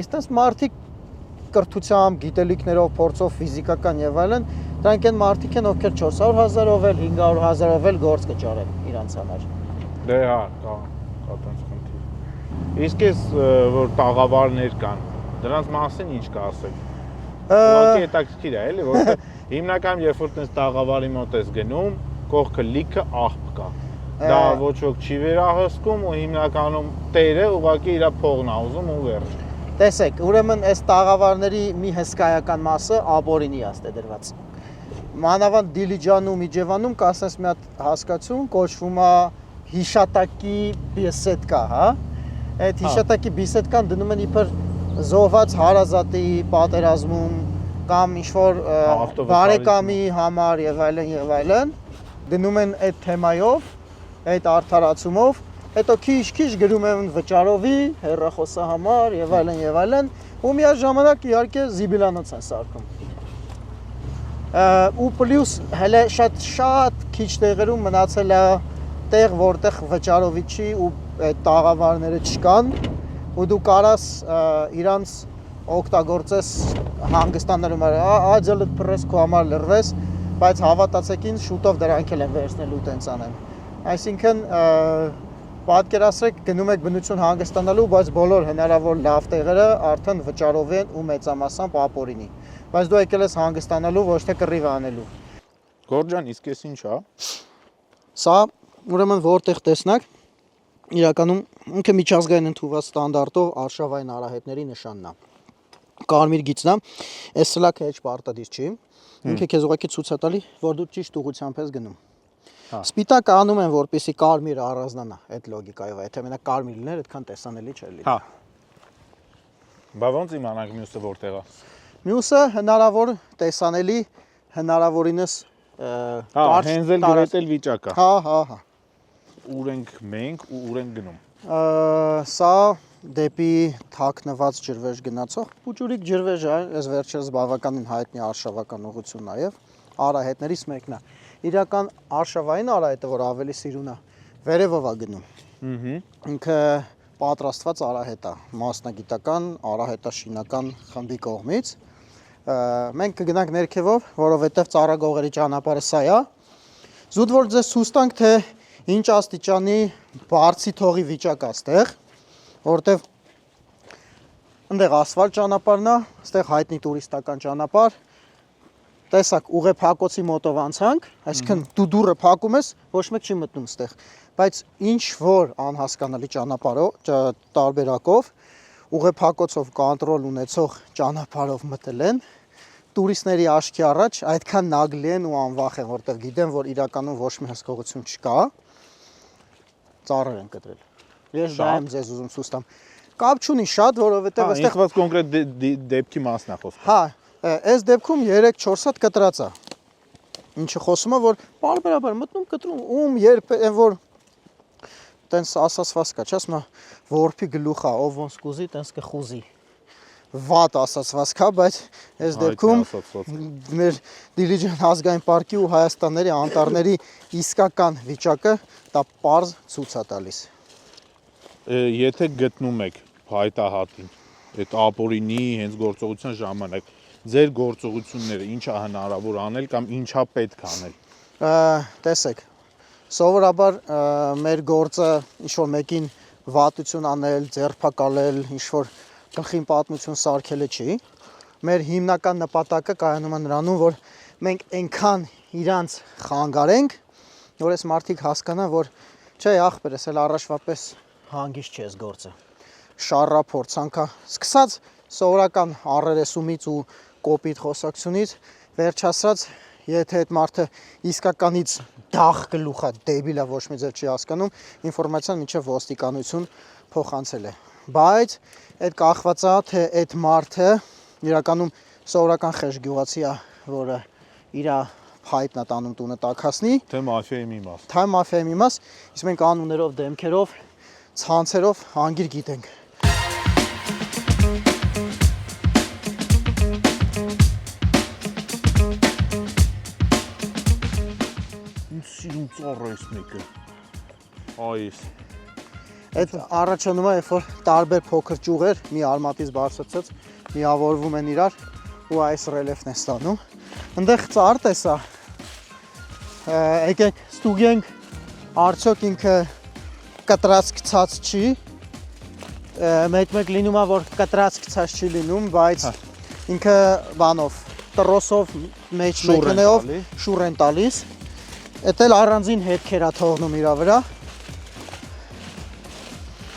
Իսկ այս մարդիկ կրթությամբ, գիտելիքներով, փորձով, ֆիզիկական եւ այլն, դրանք են մարդիկ են, ովքեր 400,000-ով էլ, 500,000-ով էլ գործ կճարեն իրանց համար։ Դե հա, կա տենց խնդիր։ Իսկ էս որ տաղավարներ կան, դրանց մասին ինչ կասեք։ Ուղղակի հետաքրքիր է, էլի, որովհետեւ հիմնականում երբ որ տենց տաղավարի մոտ ես գնում, կողքը լիքը աղբ կա։ Դա ոչ ոք չի վերահսկում ու հիմնականում տերը ուղղակի իր փողն է ուզում ու վերջ։ Տեսեք, ուրեմն այս տաղավարների մի հսկայական մասը ապօրինի է դրված։ Մանավանդ Դիլիջանում, Իջևանում կա ասես մի հատ հասկացություն, կոչվում է հիշատակի բեսեդկա, հա։ Այդ հիշատակի բեսեդկան դնում են իբր զոհված հարազատի պատերազմում կամ ինչ-որ բարեկամի համար եւ այլն, դնում են այդ թեմայով, այդ արդարացումով, հետո քիչ գրում են վճարովի, հեռախոսը համար եւ այլն, ու միաժամանակ իհարկե զիբիլանոց են սարքում։ Ու պլյուս հələ շատ քիչ տեղերում մնացել է տեղ, որտեղ վճարովի չի ու այդ տաղավարները չկան, ու դու կարաս իրանց օգտագործես հանգստանալու համար, աջալդ պրես քո համար լրվես, բայց հավատացեք ինձ, շուտով դրանք էլ են վերցնելու տենց անեն։ Այսինքն Պատկերացրեք գնում եք բնություն հանգստանալու, բայց բոլոր հնարավոր լավ տեղերը արդեն վճարով են ու մեծամասամբ ապօրինի։ Բայց դու եկել ես հանգստանալու, ոչ թե կռիվ անելու։ Գորջան, իսկ էս ինչ է։ Սա ուրեմն որտեղ տեսնակ իրականում ինքը միջազգային ընդունված ստանդարտով արշավային արահետների նշանն է։ Կարմիր գիծն է, այս սլաքը հեչ պարտադիր չի։ Ինքը քեզ ուղղակի ցույց է տալի, որ դու ճիշտ ուղղությամբ ես գնում։ Սպիտակը անում են, որպեսզի կարմիրը առանձնանա այդ լոգիկայով, եթե մենակ կարմիր լիներ, այդքան տեսանելի չէր լինի։ Հա։ Բա ոնց իմանանք մյուսը որտեղ է։ Մյուսը հնարավոր տեսանելի, հնարավորինս հենզել գրետել վիճակ է։ Հա։ Ուր ենք մենք ու ուր ենք գնում։ Սա դեպի թաքնված ջրվեժ գնացող փուճուրիկ ջրվեժ է, այս վերջերս բավականին հայտնի արշավական ուղղություն նաև արահետներից մեկն է։ Իրական արշավային արահետը, որ ավելի սիրուն է, վերևով է գնում։ Ինքը պատրաստված արահետ է, մասնագիտական արահետաշինական խմբի կողմից։ Մենք կգնանք ներքևով, որովհետև ծառագողերի ճանապարհը սա է։ Զուտ որ ձեզ ցույց տանք, թե ինչ աստիճանի բարձի թողի վիճակ է այստեղ, որտեվ այնտեղ ասֆալտ ճանապարհն է, այստեղ հայտնի տուրիստական ճանապարհ։ Տեսակ ուղեփակոցի մոտով անցանք, այսինքն դու դուռը փակում ես, ոչ մեկ չի մտնում այստեղ, բայց ինչ որ անհասկանալի ճանապարհով, տարբերակով ուղեփակոցով կոնտրոլ ունեցող ճանապարհով մտել են տուրիստների աչքի առաջ, այդքան նագլի են ու անվախ են, որտեղ գիտեն, որ իրականում ոչ մի հսկողություն չկա, ծառեր են կտրել։ Ես դա եմ ձեզ ուզում ցույց տամ։ Կապ չունի շատ, որովհետև այստեղ ինքնված կոնկրետ դեպքի մասն է խոսքը։ Հա, այս դեպքում 3-4 հատ կտրած է։ Ինչը խոսում է, որ բարբերաբար մտնում կտրում, երբ են որ տենց ասացված կա, չէ՞, ասում է որփի գլուխ է, ով ոնց կուզի, տենց կխուզի։ Վատ ասացված կա, բայց այս դեպքում մեր Դիլիջան ազգային պարկի ու Հայաստանների անտառների իսկական վիճակը դա պարզ ցույց է տալիս։ Եթե գտնում եք փայտահատին, այդ ապօրինի հենց գործողության ժամանակ, ձեր գործողությունները ինչա հնարավոր անել կամ ինչա պետք անել։ Տեսեք, սովորաբար մեր գործը ինչ-որ մեկին վատություն անել, ձերբակալել, ինչ-որ գլխին պատմություն սարքելը չի։ Մեր հիմնական նպատակը կայանում է նրանում, որ մենք այնքան իրանց խանգարենք, որ այս մարդիկ հասկանան, որ չէ, ախպեր, ես էլ առաջվա պես հանգիստ չի այս գործը։ Շառա փորձանքա, սկսած սովորական առերեսումից ու կոպիտ խոսակցությունից, վերջացած, եթե այդ մարդը իսկականից դախ գլուխ է, դեբիլ է, ոչ մի ձև չի հասկանում, ինֆորմացիան մինչև ոստիկանություն փոխանցել է։ Բայց այդ կախված է, թե այդ մարդը իրականում սովորական խեղճ գյուղացի է, որը իր փայտն է տանում տունը տաքացնի, թե մաֆիայի մի մաս։ Թե մաֆիայի մի մաս, իսկ մենք անուններով, դեմքերով, ցանցերով անգիր գիտենք։ Սիրուն ծառ էս մեկը։ Այս։ Այդ առաջանում է, երբ որ տարբեր փոքր ճյուղեր մի արմատից բարձրացած միավորվում են իրար ու այս ռելիեֆն է ստանում։ Այնտեղ ծառ տեսա։ Եկեք ստուգենք արդյոք ինքը կտրած գցած չի։ Մեկ լինում է, որ կտրած գցած չի լինում, բայց ինքը բանով տրոսով մեջ մեկնեով շուռ են տալիս։ Էդ էլ առանձին հետքեր է թողնում իրա վրա։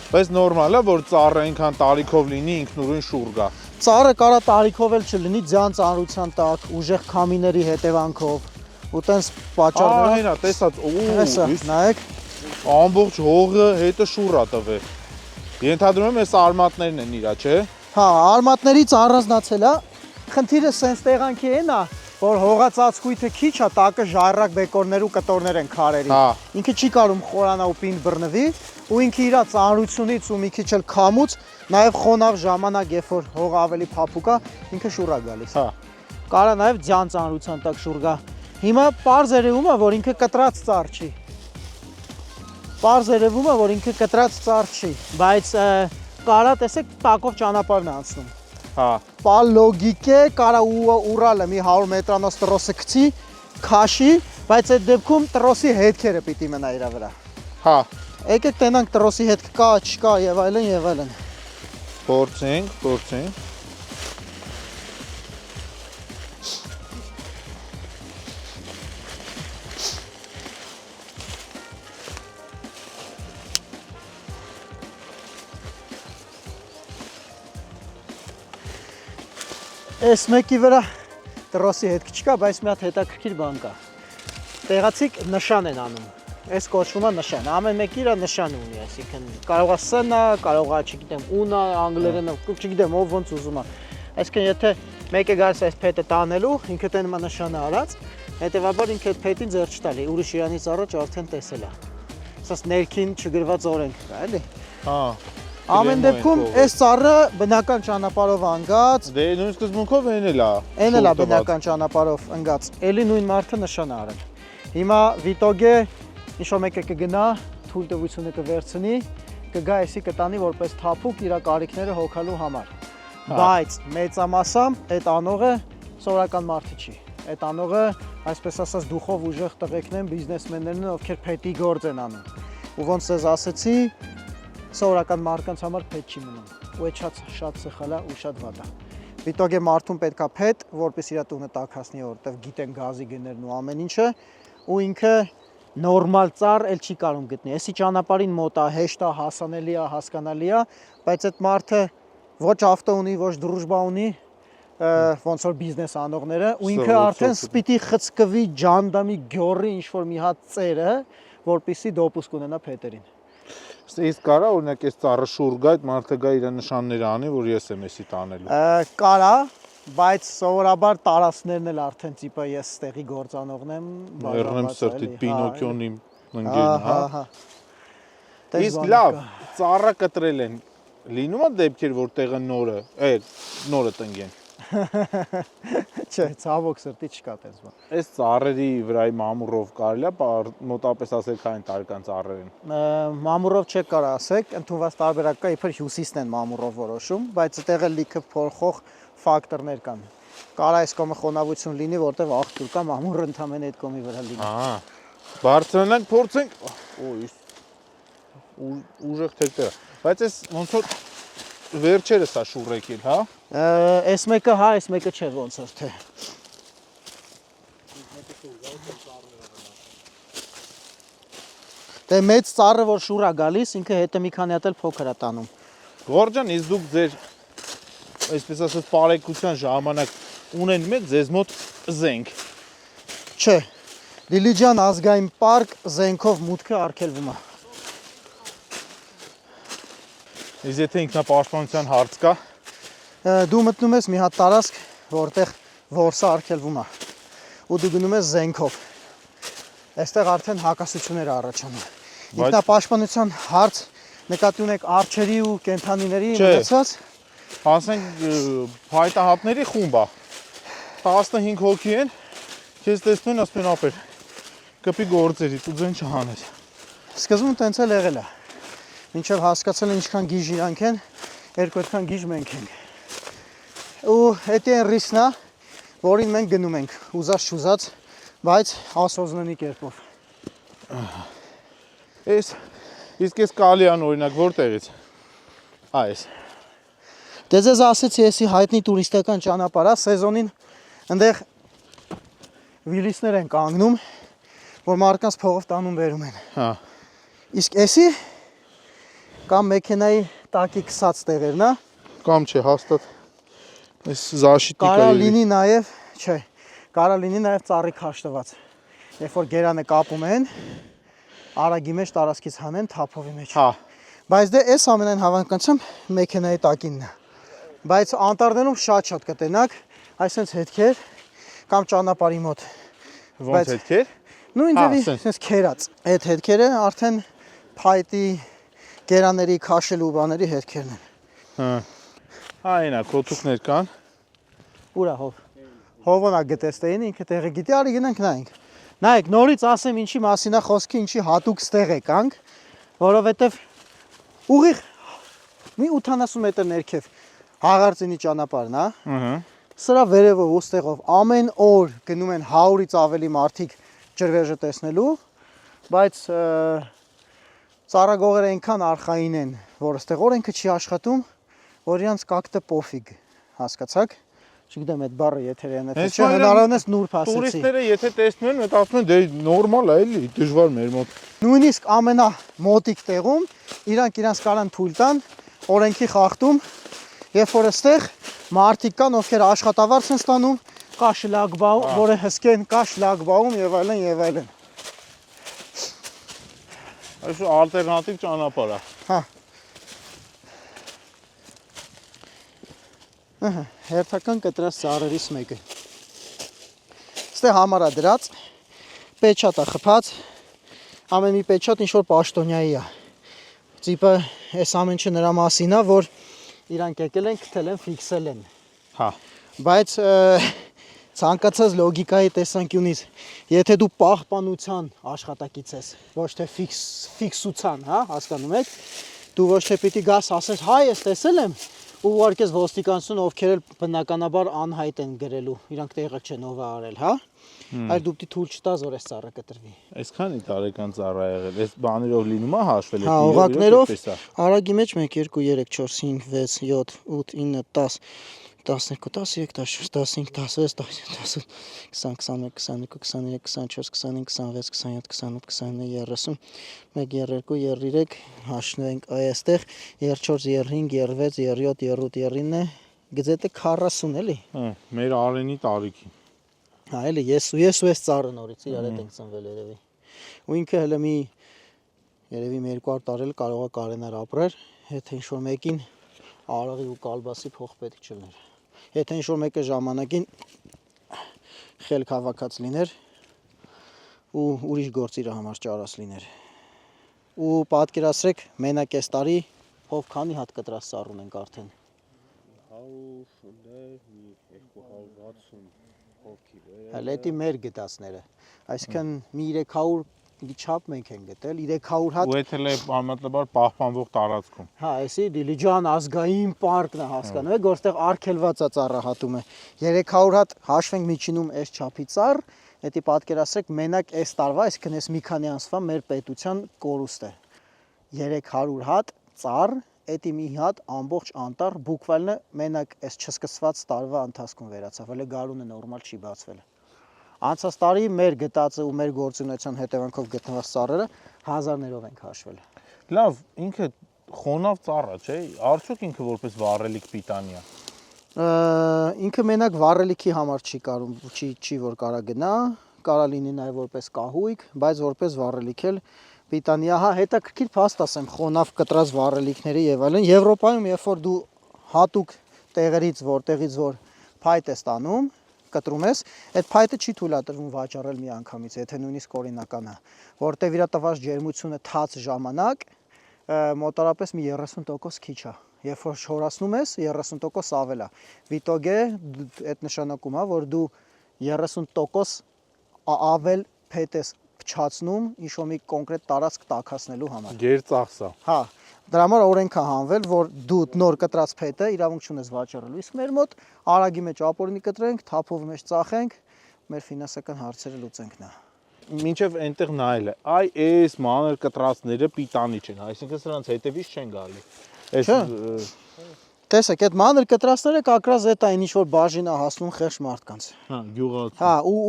Բայց նորմալ է, որ ծառը այնքան տարիքով լինի, ինքնուրույն շուռ գա։ Ծառը կարա տարիքով էլ չլինի, ձյան ծանրության տակ, ուժեղ քամիների հետևանքով, ու տենց պատճառները։ Հենա, տեսած, նայեք, ամբողջ հողը հետը շուռ է տվել։ Ենթադրում եմ, այս արմատներն են իրա, չէ։ Հա, արմատներից առանձնացել է։ Խնդիրը սենց տեղանքի են է, որ հողածածկույթը քիչ է, տակը ժայռակ բեկորներ ու կտորներ են քարերի։ Ինքը չի կարում խորանա ու պինդ բռնվի, ու ինքը իր ծանրությունից ու մի քիչ էլ քամուց, նաև խոնավ ժամանակ, երբ որ հողը ավելի փափուկ է, ինքը շուռ է գալիս։ Կարա նաև ձյան ծանրության տակ շուռ գա։ Հիմա պարզ երևում է, որ ինքը կտրած ծառ չի։ Պարզ երևում է, որ ինքը կտրած ծառ չի, բայց կարա տեսեք տակով ճանապարհն է անցնում։ Պալ լոգիկ է, կարա ուրալը մի 100 մետրանոց տրոսը գցի, քաշի, բայց այդ դեպքում տրոսի հետքերը պիտի մնա իր վրա։ Եկեք տենանք տրոսի հետ կա, չկա եւ այլն եւ այլն։ Փորձենք։ Այս մեկի վրա տրոսի հետ չկա, բայց մի հատ հետաքրքիր բան կա։ Տեղացիք նշան են անում։ Այս կոչվում է նշան։ Ամեն մեկը իր նշան ունի, այսինքն կարող է սնա, կարող է, չգիտեմ, ունա, անգլերենը, չգիտեմ, ով ոնց ուզում է։ Այսինքն եթե մեկը գալիս այս փետը տանելու, ինքը տենում է նշանը արած, հետեւաբար ինքը այդ փետին ձեռ չտալի, ուրիշ իրանից առաջ արդեն տեսել է։ Ասես ներքին չգրված օրենք կա, էլի։ Հա։ Ամեն դեպքում այս ծառը բնական ճանապարհով անգած, Դե նույն սկզբունքով էն էլ է բնական ճանապարհով անգած, էլի նույն մարդը նշան է արել։ Հիմա վիտոգե ինչ-որ մեկը կգնա, թույլտվությունը կվերցնի, կգա էսի կտանի որպես թափուկ իր կարիքները հոգալու համար։ Բայց մեծամասամբ այդ անողը սովորական մարդը չի։ Այդ անողը, այսպես ասած, դուխով ուժեղ տղեկն են, բիզնեսմեններն են, ովքեր փետի գործ են անում։ Ու ոնց ես ասեցի, սովորական մարդկանց համար փետ չի մնում։ Ու այդ շատ սխալ է ու շատ վատ է։ Վիտոգե մարդուն պետքա փետ, որպես իր տունը տաքացնի, որտեվ գիտեն գազի գներն ու ամեն ինչը, ու ինքը նորմալ ծառ էլ չի կարող գտնի։ Էսի ճանապարհին մոտ է, հեշտ է, հասանելի է, հասկանալի է, բայց այդ մարդը ոչ ավտո ունի, ոչ դրուժբա ունի, ոնց որ բիզնես անողները, ու ինքը արդեն սպիտի խցկվի ջանդամի գյորի ինչ-որ մի հատ ծերը, որպեսզի դոպուսկ ունենա փետերին։ Իսկ կարա օրինակ այս ծառը շուռ գա, այդ մարդը գա իր նշանները անի, որ ես եմ էսի տանելու։ Կարա, բայց սովորաբար տարածներն էլ արդեն տիպը ես ստեղի գործանողն եմ, Մեռնեմ սրտի Պինոկիոն իմ ընկերն, հա։ Իսկ լավ, ծառը կտրել են։ Լինում է դեպքեր, որ տեղը նորը տնգեն։ Չէ, ցավոք սրտի չկա տես բան։ Այս ծառերի վրայի մամուռով կարելի է մոտապես ասել քային տարեկան ծառեր են։ Մամուռով չեք կարող ասեք, ընդունված տարբերակ կա, իբր հյուսիսն են մամուռով որոշում, բայց այդտեղ լիքը փոխող ֆակտորներ կան։ Կարա այս կողմը խոնավություն լինի, որտեղ աղբյուր կա, մամուռը ընդամենը այդ կողմի վրա լինի։ Բարձրանանք, փորձենք։ Ուժեղ թերթեր։ Բայց այս ոնց որ վերջերս է շուռ եկել, հա։ Այս մեկը հա, այս մեկը չէ ոնց որ թե։ Դե մեծ ծառը որ շուռ է գալիս, ինքը հետը մի քանի հատ էլ փոքր է տանում։ Գորջան, իսկ դուք ձեր այսպես ասած բարեկության ժամանակ ունեն մեծ ձեզ մոտ զենք։ Չէ։ Դիլիջան ազգային պարկ զենքով մուտքը արգելվում է։ Իսկ եթե ինքնապաշտպանության հարց կա, դու մտնում ես մի հատ տարածք, որտեղ որսը արգելվում է, ու դու գնում ես զենքով։ Այստեղ արդեն հակասություններ առաջանում։ Ինքնապաշտպանության հարց նկատի ունեք արջերի ու կենդանիների ունեցած։ Ասենք փայտահատների խումբ է։ 15 հոգի են, քեզ տեսնում են, ասում են ապեր։ Կպի գործերի, դու ձեն չհանես։ Սկզբում տենց էլ եղել է։ Մինչև հասկացել ինչքան գիժ իրանք են, երկու այդքան գիժ մենք ենք։ Ու դա այն ռիսկն է, որին մենք գնում ենք, ուզած, բայց ասոզնանի կերպով։ Իսկ այս կալիան օրինակ որտեղից։ Այս։ Դե ձեզ ասեցի, էսի հայտնի տուրիստական ճանապարհ է, սեզոնին այնտեղ վիլիսներ են կանգնում, որ մարդկանց փողով տանում վերում են։ Հա։ Իսկ էսի կամ մեքենայի տակի քսած տեղերն է, կամ չէ, հաստատ այս զաշիտիկա կարա լինի նաև, չէ, կարա լինի նաև ծառի քաշտված։ Երբ որ գերանը կապում են, արագի մեջ տարածքից հանեն թափովի մեջ։ Հա։ Բայց դե այս ամենայն հավանականությամբ մեքենայի տակինն է։ Բայց անտառներում շատ կտենաք այսպես հետքեր կամ ճանապարհի մոտ։ Ոնց հետքեր։ Նույն ձևի այսպես քերած։ Այդ հետքերը արդեն փայտի գերաների քաշելու բաների հետքերն են։ Հա։ Այնա կոթուկներ կան։ Ուրա հով։ Հովոնա գտեստեին ինքը տեղը գիտի, արի գնանք նայենք։ Նայեք, նորից ասեմ ինչի մասին է խոսքը, ինչի հատուկ ստեղ եկանք, որովհետև ուղիղ մի 80 մետր ներքև Հաղարծինի ճանապարհն է։ Ահա։ Սրա վերևով ու ստեղով ամեն օր գնում են 100-ից ավելի մարդիկ ջրվեժը տեսնելու, բայց Ծառագողերը այնքան արխային են, որ այստեղ օրենքը չի աշխատում, որ իրանց կակտը պոֆիգ, հասկացաք։ Չգիտեմ այդ բառը եթերյան է, չէ, հնարավորինս նուրբ ասեցի։ Տուրիստները եթե տեսնում են, մտածում են դե նորմալ է, էլի, դժվար մեր մոտ։ Նույնիսկ ամենամոտիկ տեղում իրանք կարան թույլ տան, օրենքի խախտում, երբ որ այստեղ մարդիկ կան, ովքեր աշխատավարձ են ստանում, կա շլագբաում, որը հսկեն, կա շլագբաում եւ այլն եւ այլն։ Այս ալտերնատիվ ճանապարհ է։ Հա։ Ահա, հերթական կտրած ծառերից մեկը։ Ստե համարա դրած, պեչատ է խփած, ամեն մի պեչատ ինչ որ պաշտոնյայի է։ Տիպը այս ամենը նրա մասին է, որ իրանք եկել են, գտել են, ֆիքսել են։ Հա։ Բայց ցանկացած լոգիկայի տեսանկյունից, եթե դու պահպանության աշխատակից ես, ոչ թե ֆիքսության, հա, հասկանում եք, դու ոչ թե պիտի գաս ասես, հայ, ես տեսել եմ, ու ուղարկես ոստիկանություն, ովքեր էլ բնականաբար անհայտ են գրելու, իրանք տեղը չեն ով է արել, հա։ Այլ դու պիտի թույլ չտաս, որ այս ծառը կտրվի։ Այսքանի տարեկան ծառա եղել, այս բաներով լինում է հաշվել, հա, օղակներով արագի մեջ 1 2 3 4 5 6 7 8 9 10 12 13 14 15 16 17 18 20 21 22 23 24 25 26 27 28 29 30 1 2 3 հաշնենք այստեղ 34 35 36 37 38 39 գծետը 40 էլի։ Հա, մեր Արենի տարիքի։ Հա, էլի ես ու այս ծառը նորից իրար հետ ենք ծնվել երևի։ Ու ինքը հələ մի երևի 200 տարի էլ կարող է կարենար ապրեր, եթե ինչ-որ մեկին արաղի ու կալբասի փող պետք չլներ։ Եթե ինչ-որ մեկը ժամանակին խելք հավաքած լիներ ու ուրիշ գործ իր համար ճարած լիներ։ Ու պատկերացրեք, մենակ այս տարի ով քանի հատ կտրած ծառ ունենք արդեն։ 260 հələ դի մեր գտածները, այսինքն մի 300 չափ մենք են գտել 300 հատ։ Ու եթե լե համեմատաբար պահպանվող տարածքում։ Հա, էսի Դիլիջան ազգային պարկն է, հասկանում եք, որտեղ արգելված է ծառահատումը։ 300 հատ հաշվենք միջինում այս չափի ծառ, դա պատկերացրեք մենակ այս տարվա, այսինքն այս մի քանի ամսվա մեր պետության կորուստ է։ 300 հատ ծառ, դա մի հատ ամբողջ անտառ բուկվալնը մենակ այս չսկսված տարվա ընթացքում վերացավ, հələ գարունը նորմալ չի բացվել։ Անցած տարի մեր գտածը ու մեր գործունեության հետևանքով գտնված ծառերը հազարներով ենք հաշվել։ Լավ, ինքը խոնավ ծառա, չէ՞։ Արդյոք ինքը որպես վառելիք պիտանի է։ Ինքը մենակ վառելիքի համար չի որ կարա գնա, կարա լինի նաև որպես կահույք, բայց որպես վառելիք էլ պիտանի է։ Հա, հետաքրքիր փաստ ասեմ, խոնավ կտրած վառելիքների եւ այլն։ Եվրոպայում երբ որ դու հատուկ տեղերից, որտեղից որ փայտ ես տանում, կտրում ես, այդ փայտը չի թույլատրվում վաճառել մի անգամից, եթե նույնիսկ օրինական է, որտեղ իր տված ջերմությունը թաց ժամանակ մոտարապես մի 30% քիչ է։ Երբ որ շորացնում ես, 30% ավել է։ Վիտոգե այդ նշանակում է, որ դու 30% ավել փետ ես փչացնում ինչ-որ մի կոնկրետ տարածք տաքացնելու համար։ Գերծախսա։ Հա, դրա համար օրենք է հանվել, որ դու նոր կտրած փետը իրավունք չունես վաճառելու։ Իսկ մեր մոտ արագի մեջ ապօրինի կտրենք, թափով մեջ ծախենք, մեր ֆինանսական հարցերը լուծենք նա։ Մինչև այնտեղ նայել է, այ այս մանր կտրածները պիտանի չեն, այսինքն սրանց հետևից չեն գալի։ Այս տեսեք, այդ մանր կտրածները կակրած այդ այն ինչ որ բաժին է հասնում խեղճ մարդկանց։ հա, գյուղացու։ Հա, ու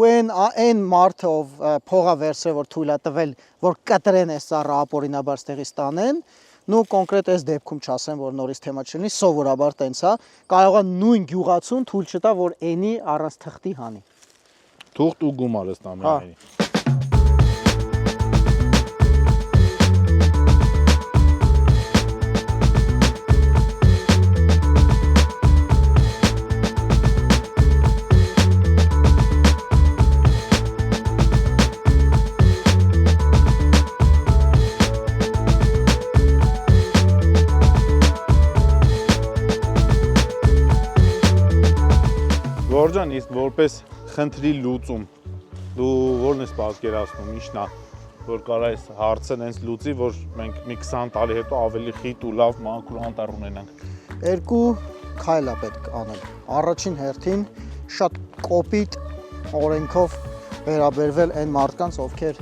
այն մարդը ով փողա վերցրել, որ թույլ է տվել, որ կտրեն այս ծառը ապօրինաբար ստեղից տանեն, նու կոնկրետ այս դեպքում չասեմ, որ նորից թեմա չլինի, սովորաբար տենց է, կարող է նույն գյուղացուն թույլ չտա, որ էնի առանց թղթի հանի։ Թուղթ ու գումար ըստ ամենայնի։ Գորջան, իսկ որպես խնդրի լուծում դու ո՞րն ես պատկերացնում, ի՞նչն է, որ կարա այս հարցը նենց լուծի, որ մենք մի 20 տարի հետո ավելի խիտ ու լավ մանկուր անտառ ունենանք։ Երկու քայլ է պետք անել։ Առաջին հերթին շատ կոպիտ օրենքով վերաբերվել այն մարդկանց, ովքեր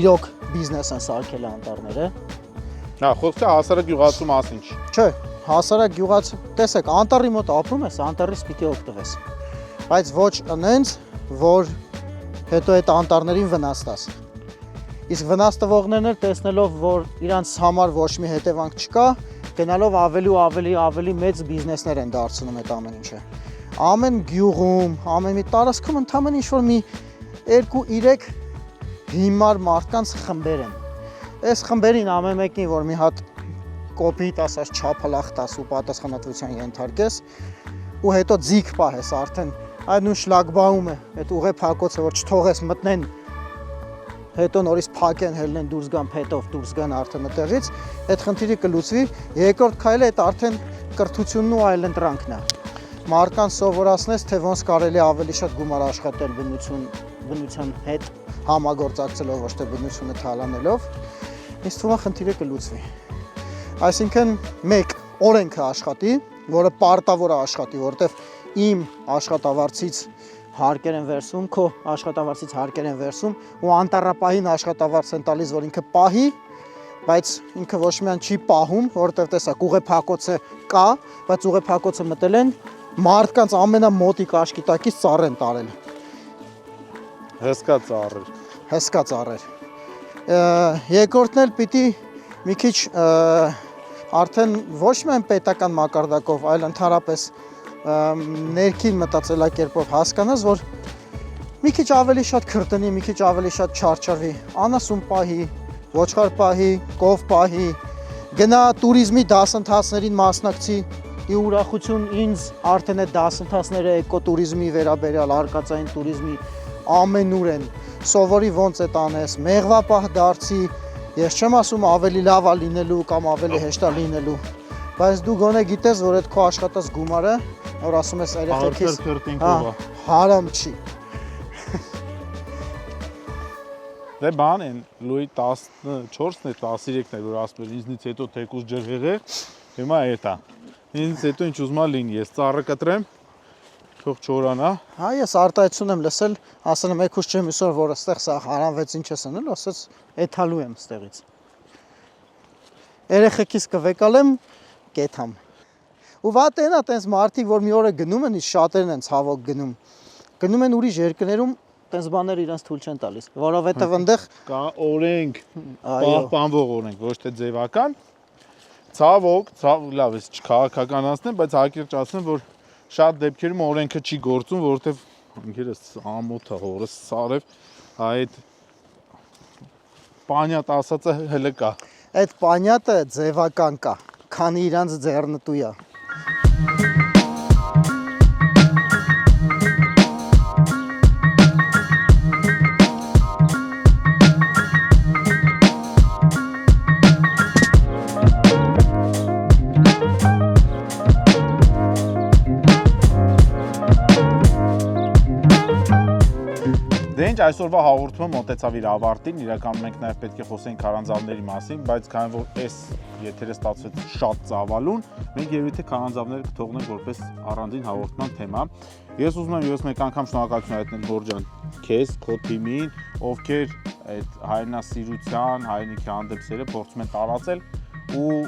իրոք բիզնես են սարքել անտառները։ Հա, խոսքը հասարակ գյուղացու մասին չի։ Չէ, հասարակ գյուղաց, տեսեք, անտառի մոտ ապրում ես, անտառից պիտի օգտվես։ Բայց ոչ այնց, որ հետո այդ անտառներին վնաս տաս։ Իսկ վնաս տվողներն էլ տեսնելով, որ իրանց համար ոչ մի հետևանք չկա, գնալով ավելի ու ավելի մեծ բիզնեսներ են դարձնում այդ ամեն ինչը։ Ամեն գյուղում, ամեն մի տարածքում ընդամենը ինչ-որ մի 2-3 հիմար մարդկանց խմբեր են։ Այս խմբերին ամեն մեկին, որ մի հատ կոպիտ ասած չափալախ տաս ու պատասխանատվության ենթարկես, ու հետո ձիգ պահես արդեն այդ նույն շլագբաումը, այդ ուղե փակոցը, որ չթողես մտնեն, հետո նորից փակեն, հելնեն դուրս գան փետով, դուրս գան արդեն այդտեղից, այդ խնդիրը կլուծվի։ Երկրորդ քայլը այդ արդեն կրթությունն ու այլընտրանքն է։ Մարդկանց սովորացնես, թե ոնց կարելի ավելի շատ գումար աշխատել բնության հետ համագործակցելով, ոչ թե բնությունը թալանելով, ինձ թվում է խնդիրը կլուծվի։ Այսինքն մեկ օրենքը աշխատի, որը պարտավոր է աշխատի, որովհետև իմ աշխատավարձից հարկեր են վերցում, քո աշխատավարձից հարկեր են վերցում ու անտառապահին աշխատավարձ են տալիս, որ ինքը պահի, բայց ինքը ոչ միայն չի պահում, որովհետև տեսակ ուղեփակոցը կա, բայց ուղեփակոցը մտել են մարդկանց ամենամոտիկ աշկիտակից ծառ են տարել։ Հսկա ծառեր։ Հսկա ծառեր։ Երկրորդն էլ պիտի մի քիչ արդեն ոչ միայն պետական մակարդակով, այլ ընդհանրապես ներքին մտածելակերպով հասկանաս, որ մի քիչ ավելի շատ քրտնի, մի քիչ ավելի շատ չարչարվի, անասուն պահի, ոչխար պահի, կով պահի, գնա туриզմի դասընթացներին մասնակցի, ի ուրախություն ինձ արդեն այդ դասընթացները էկոտուրիզմի վերաբերյալ, արկածային туриզմի ամենուր են, սովորի ոնց է տանես, մեղվապահ դարձի, ես չեմ ասում ավելի լավ է լինելու կամ ավելի հեշտ է լինելու, բայց դու գոնե գիտես, որ այդ քո աշխատած գումարը, որ ասում ես երեխեքիս, հարամ չի։ Դե բան են, լույի 14-ն է, 13-ն է, որ ասում էր, ինձնից հետո թեկուզ ջրհեղեղ, հիմա էդ է։ Ինձ հետո ինչ ուզում է լինի, ես ծառը կտրեմ, թող չորանա։ Հա, ես արտահայտություն եմ լսել, ասել եմ եկուս չեմ իսօր, որ այստեղ սա հարանվեց ինչ ես անել, ասեց էթալու եմ ստեղից։ Երեխեքիս կվեկալեմ, կեթամ։ Ու վատ են այտենց մարդիկ, որ մի օրը գնում են, իսկ շատերն են ցավոք գնում են ուրիշ երկրներում, այտենց բաներ իրենց թույլ չեն տալիս, որովհետև այնտեղ կա օրենք, պահպանվող օրենք, ոչ թե ձևական։ Ցավոք, լավ, ես չքաղաքականացնեմ, բայց հակիրճ ասեմ, որ շատ դեպքերում օրենքը չի գործում, որովհետև ինքերս ամոթ է հորս սարև, այդ պանյատ ասածը հələ կա։ Այդ պանյատը ձևական կա, քանի իրանց ձեռնտու է։ Դե ինչ այսօրվա հաղորդումը մոտեցավ իր ավարտին, իրականում մենք նաև պետք է խոսենք քարանձավների մասին, բայց քանի որ այս եթերը ստացվեց շատ ծավալուն, մենք երևի թե քարանձավները կթողնենք որպես առանձին հաղորդման թեմա։ Ես ուզում եմ ևս մեկ անգամ շնորհակալություն հայտնել Գորջան, քեզ, քո թիմին, ովքեր այդ հայրենասիրության, հայրենիքի հանդեպ սերը փորձում են տարածել ու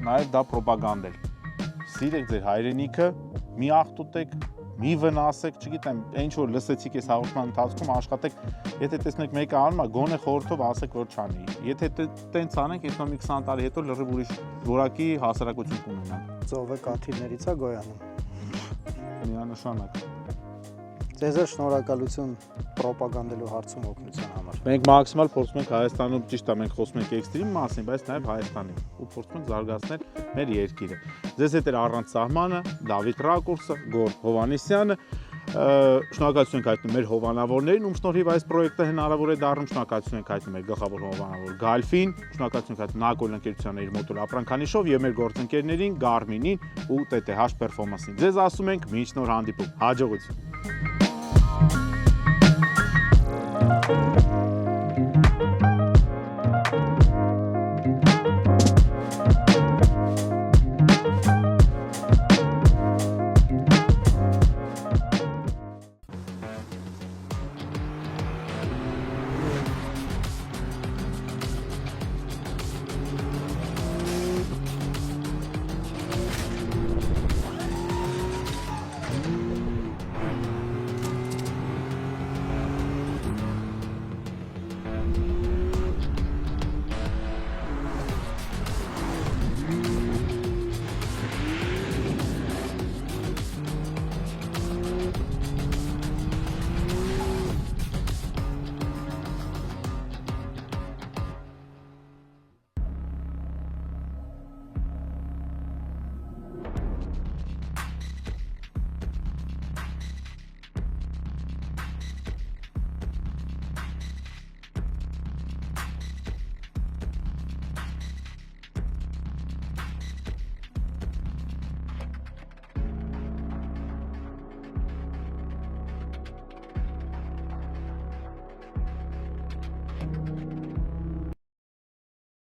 նաև դա ռոպագանդել։ Սիրեք ձեր հայրենիքը, մի աղտոտեք, մի վնասեք, չգիտեմ, ինչ որ լսեցիք այս հաղորդման ընթացքում, աշխատեք, եթե տեսնեք մեկը անում է, գոնե խորհրդով ասեք, որ չանի։ Եթե տենց անենք, հետո մի 20 տարի հետո լրիվ ուրիշ որակի հասարակություն կունենանք։ Ծովը կաթիլներից է գոյանում։ Միանշանակ։ Ձեզ շնորհակալություն ռոպագանդելու հարցում օգնության համար։ Մենք մաքսիմալ փորձում ենք Հայաստանում, ճիշտ է, մենք խոսում ենք էքստրիմ մասին, բայց նաև Հայաստանի ու փորձում ենք զարգացնել մեր երկիրը։ Ձեզ հետ էր առանց սահմանը, Դավիթ Ռակուրսը, Գոր Հովանեսյանը։ Շնորհակալություն ենք հայտնում մեր հովանավորներին, ում շնորհիվ այս պրոյեկտը հնարավոր է դառնում, շնորհակալություն ենք հայտնում մեր գլխավոր հովանավոր Գալֆին, շնորհակալություն ենք հայտնում Նակոլ ընկերությանը իր մոտոր ապրանքանիշով եւ մեր գործընկերներին Garmin-ին ու TTH Performance-ին։ Ձեզ ասում ենք մինչ նոր հանդիպում։ Հաջողություն։